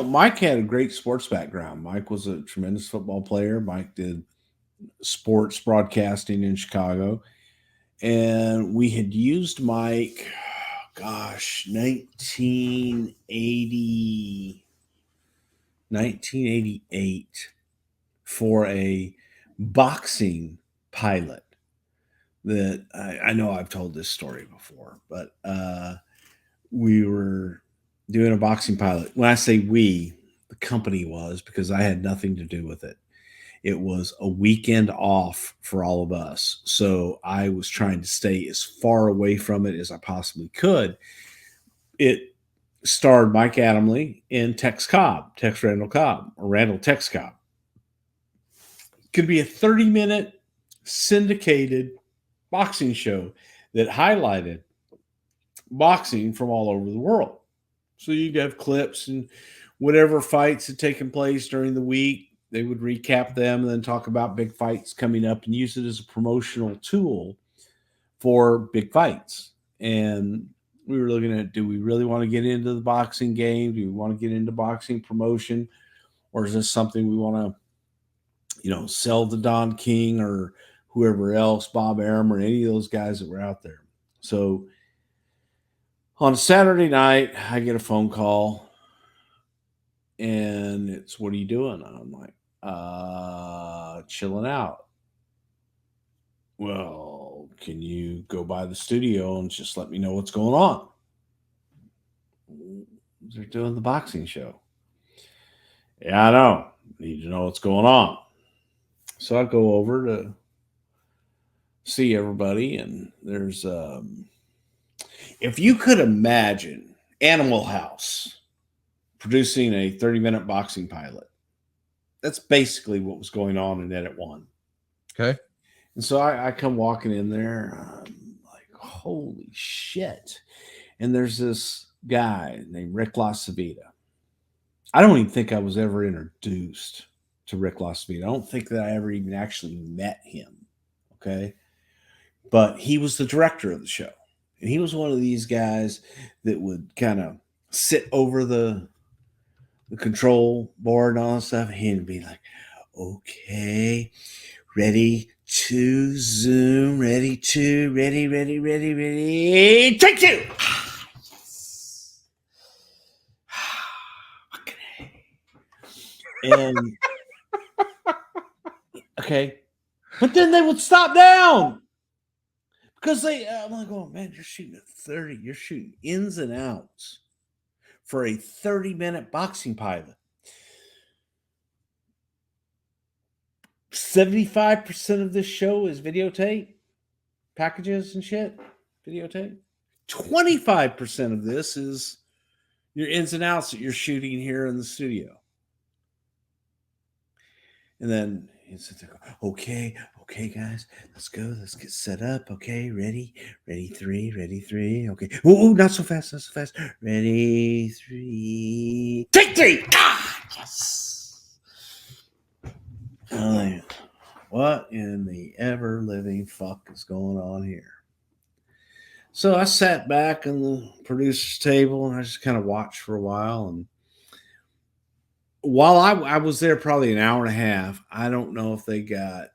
Mike had a great sports background. Mike was a tremendous football player. Mike did sports broadcasting in Chicago. And we had used Mike, gosh, 1988 for a boxing pilot that I know I've told this story before, but we were doing a boxing pilot. When I say we, the company was, because I had nothing to do with it. It was a weekend off for all of us. So I was trying to stay as far away from it as I possibly could. It starred Mike Adamle and Tex Cobb, Tex Randall Cobb, or Randall Tex Cobb. It could be a 30-minute syndicated boxing show that highlighted boxing from all over the world. So you'd have clips and whatever fights had taken place during the week. They would recap them and then talk about big fights coming up and use it as a promotional tool for big fights. And we were looking at, do we really want to get into the boxing game? Do we want to get into boxing promotion? Or is this something we want to, sell to Don King or whoever else, Bob Arum or any of those guys that were out there? So on Saturday night, I get a phone call and it's, what are you doing? And I'm like, chilling out. Well, can you go by the studio and just let me know what's going on? They're doing the boxing show. Yeah, I know. Need to know what's going on. So I go over to see everybody, and there's if you could imagine Animal House producing a 30-minute boxing pilot, that's basically what was going on in Edit One. Okay. And so I come walking in there, I'm like, holy shit. And there's this guy named Rick LaCivita. I don't even think I was ever introduced to Rick LaCivita. I don't think that I ever even actually met him. Okay. But he was the director of the show. And he was one of these guys that would kind of sit over the control board and all that stuff. And he'd be like, okay, ready to zoom, ready, take two. And okay, but then they would stop down because I'm like, oh man, you're shooting at 30, you're shooting ins and outs for a 30-minute boxing pilot. 75% of this show is videotape, packages and shit, videotape. 25% of this is your ins and outs that you're shooting here in the studio. And then he sits there, okay, guys, let's go. Let's get set up. Okay, ready, three. Okay. Oh, not so fast. Ready, three. Take three. Ah, yes. What in the ever-living fuck is going on here? So I sat back in the producer's table and I just kind of watched for a while. And while I was there probably an hour and a half, I don't know if they got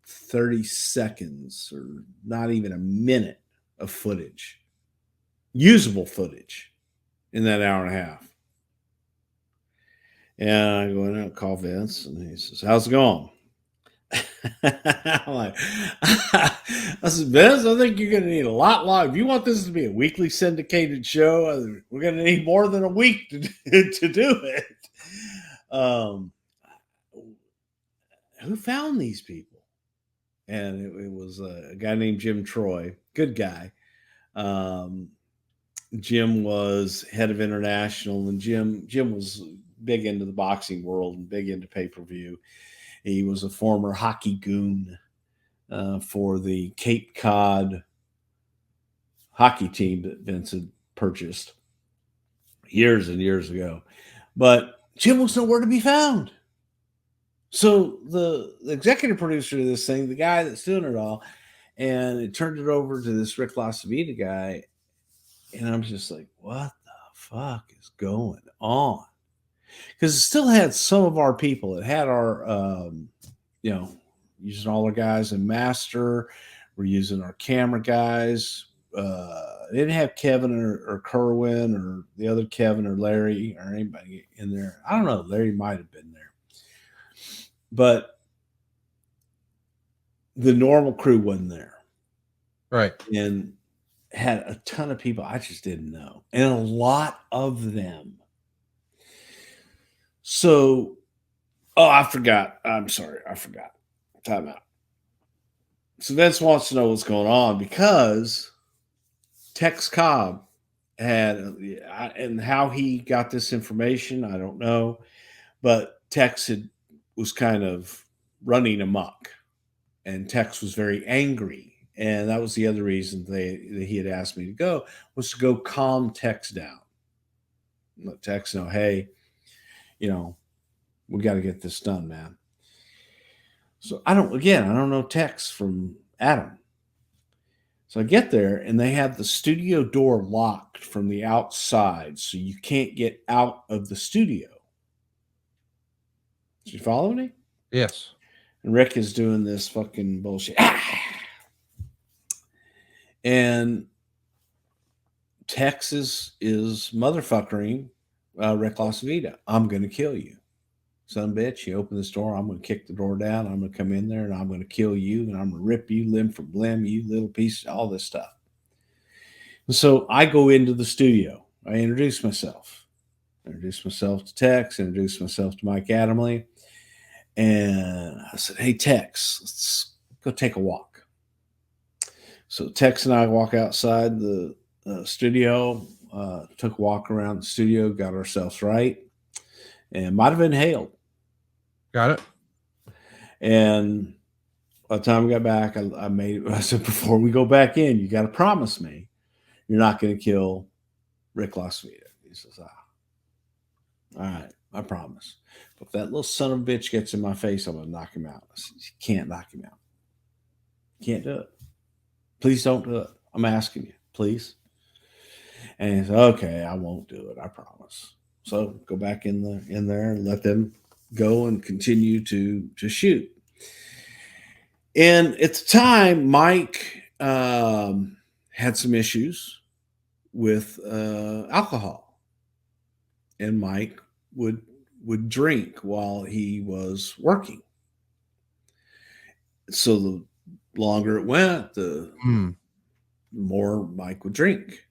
30 seconds or not even a minute of footage, usable footage in that hour and a half. And I go in and call Vince and he says, how's it going? I'm like, I said, Vince, I think you're going to need a lot. If you want this to be a weekly syndicated show, we're going to need more than a week to do it. Who found these people? And it was a guy named Jim Troy, good guy. Jim was head of international, and Jim was big into the boxing world and big into pay-per-view. He was a former hockey goon for the Cape Cod hockey team that Vince had purchased years and years ago. But Jim was nowhere to be found. So the executive producer of this thing, the guy that's doing it all, and it turned it over to this Rick LaCivita guy. And I'm just like, what the fuck is going on? because it still had some of our people. It had our, you know, using all our guys in master. We're using our camera guys. It didn't have Kevin or Kerwin or the other Kevin or Larry or anybody in there. I don't know. Larry might have been there, but the normal crew wasn't there, Right. and had a ton of people I just didn't know, and a lot of them. So, oh, I forgot. I'm sorry, I forgot. Time out. So Vince wants to know what's going on because Tex Cobb had, and how he got this information, I don't know, but was kind of running amok, and Tex was very angry, and that was the other reason that he had asked me to go, was to go calm Tex down, let Tex know, hey, you know, we got to get this done, man. So I don't know Tex from Adam. So I get there and they have the studio door locked from the outside, so you can't get out of the studio. Did you follow me? Yes. And Rick is doing this fucking bullshit. And Tex is motherfuckering Rick Lasavita. I'm going to kill you. Son of a bitch, you open this door, I'm going to kick the door down. I'm going to come in there and I'm going to kill you. And I'm going to rip you limb from limb, you little piece, all this stuff. And so I go into the studio. I introduce myself. To Tex, introduce myself to Mike Adamle. And I said, hey, Tex, let's go take a walk. So Tex and I walk outside the studio, took a walk around the studio, got ourselves right, and might have inhaled. Got it. And by the time we got back, I said, before we go back in, you got to promise me you're not going to kill Rick Lasavita. He says, all right, I promise. But if that little son of a bitch gets in my face, I'm going to knock him out. I said, you can't knock him out. You can't do it. Please don't do it. I'm asking you, please. And he said, okay, I won't do it. I promise. So go back in there and let them go and continue to shoot. And at the time, Mike had some issues with alcohol, and Mike would drink while he was working. So the longer it went, the more Mike would drink.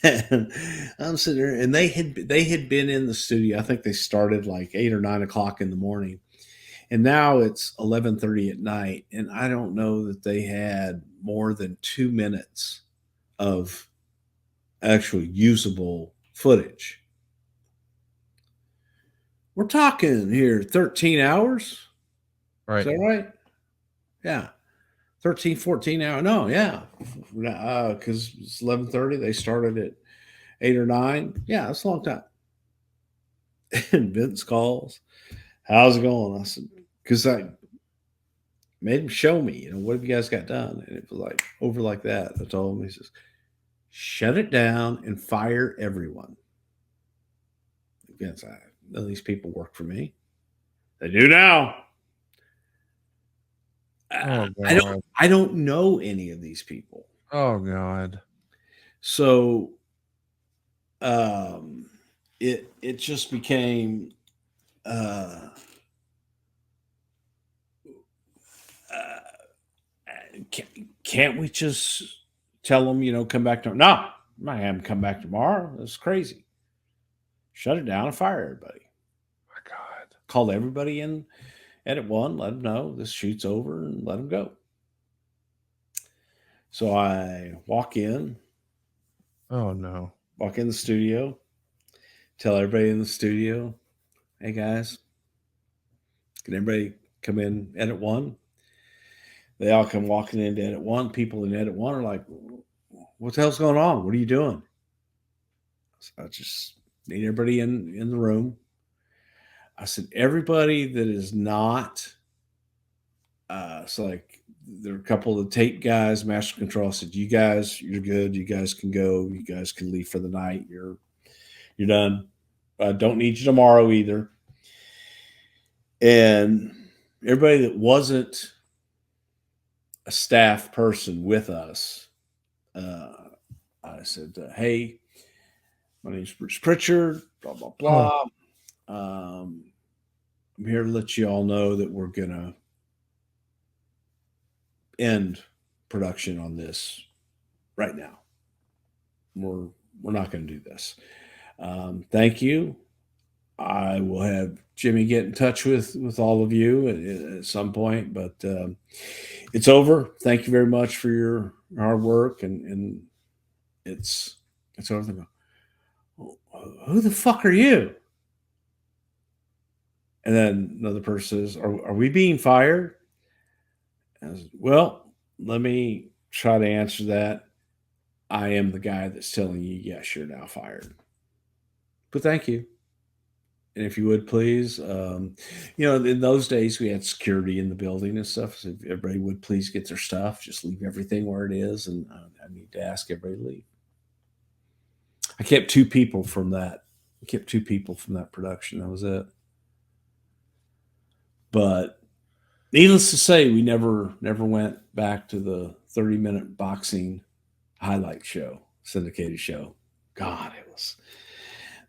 And I'm sitting there, and they had been in the studio. I think they started like 8 or 9 o'clock in the morning, and now it's 11:30 at night, and I don't know that they had more than 2 minutes of actual usable footage. We're talking here 13 hours. Right. Is that right? Yeah. 13, 14 hours. No, yeah. Because it's 11:30. They started at 8 or 9. Yeah, that's a long time. And Vince calls. How's it going? I said, because I made him show me, what have you guys got done? And it was like over like that. I told him, he says, shut it down and fire everyone. Vince, none of these people work for me. They do now. I don't know any of these people. Oh God. So it just became can't we just tell them, come back tomorrow? No, I'm not having them come back tomorrow. That's crazy. Shut it down and fire everybody. My God. Called everybody in edit one, let them know this shoot's over, and let them go. So I walk in. Oh no. Walk in the studio. Tell everybody in the studio, hey guys, can everybody come in edit one? They all come walking into edit one. People in edit one are like, what the hell's going on? What are you doing? So I just need everybody in the room. I said, everybody that is not, so like there are a couple of the tape guys, master control. I said, you guys, you're good. You guys can go. You guys can leave for the night. You're done. I don't need you tomorrow either. And everybody that wasn't a staff person with us, I said, hey, my name's Bruce Prichard, blah, blah, blah. I'm here to let you all know that we're going to end production on this right now. We're not going to do this. Thank you. I will have Jimmy get in touch with all of you at some point, but it's over. Thank you very much for your hard work, and it's over. Who the fuck are you? And then another person says, are we being fired? I said, well, let me try to answer that. I am the guy that's telling you, yes, you're now fired. But thank you. And if you would please, in those days we had security in the building and stuff. So if everybody would please get their stuff, just leave everything where it is. And I need to ask everybody to leave. I kept two people from that. Production. That was it. But needless to say, we never went back to the 30-minute boxing highlight show, syndicated show. God,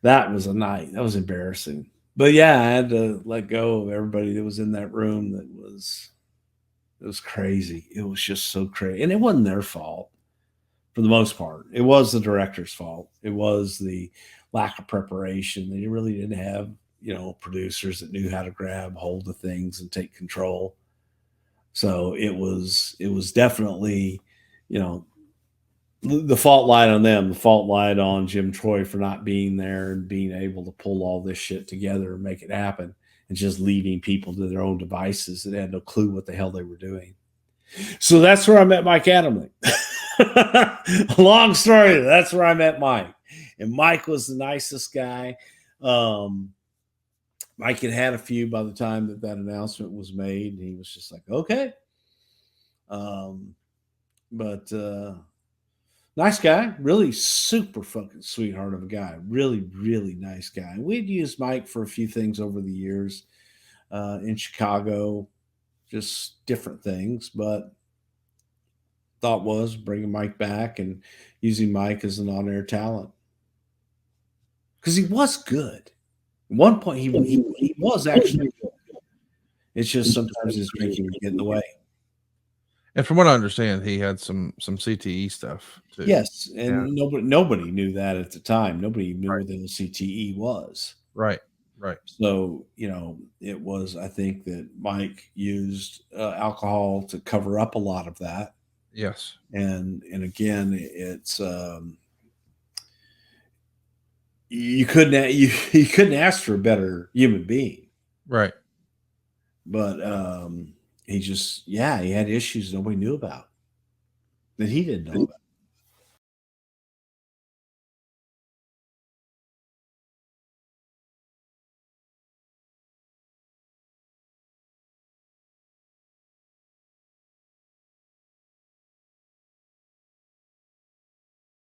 that was a night. That was embarrassing. But yeah, I had to let go of everybody that was in that room. It was crazy. It was just so crazy. And it wasn't their fault for the most part. It was the director's fault. It was the lack of preparation. They really didn't have, producers that knew how to grab hold of things and take control. So it was definitely, the fault lied on them. The fault lied on Jim Troy for not being there and being able to pull all this shit together and make it happen, and just leaving people to their own devices that had no clue what the hell they were doing. So that's where I met Mike Adamle. Long story. That's where I met Mike. And Mike was the nicest guy. Mike had a few by the time that announcement was made. And he was just like, okay. But nice guy, really super fucking sweetheart of a guy. Really, really nice guy. We'd used Mike for a few things over the years in Chicago, just different things. But thought was bringing Mike back and using Mike as an on-air talent because he was good. At one point, he was actually good. It's just sometimes his drinking would get in the way. And from what I understand, he had some CTE stuff too. Yes, and nobody knew that at the time. Nobody knew what the CTE was. Right. So it was. I think that Mike used alcohol to cover up a lot of that. Yes, and again, it's you couldn't ask for a better human being, right? But he just he had issues nobody knew about that he didn't know about.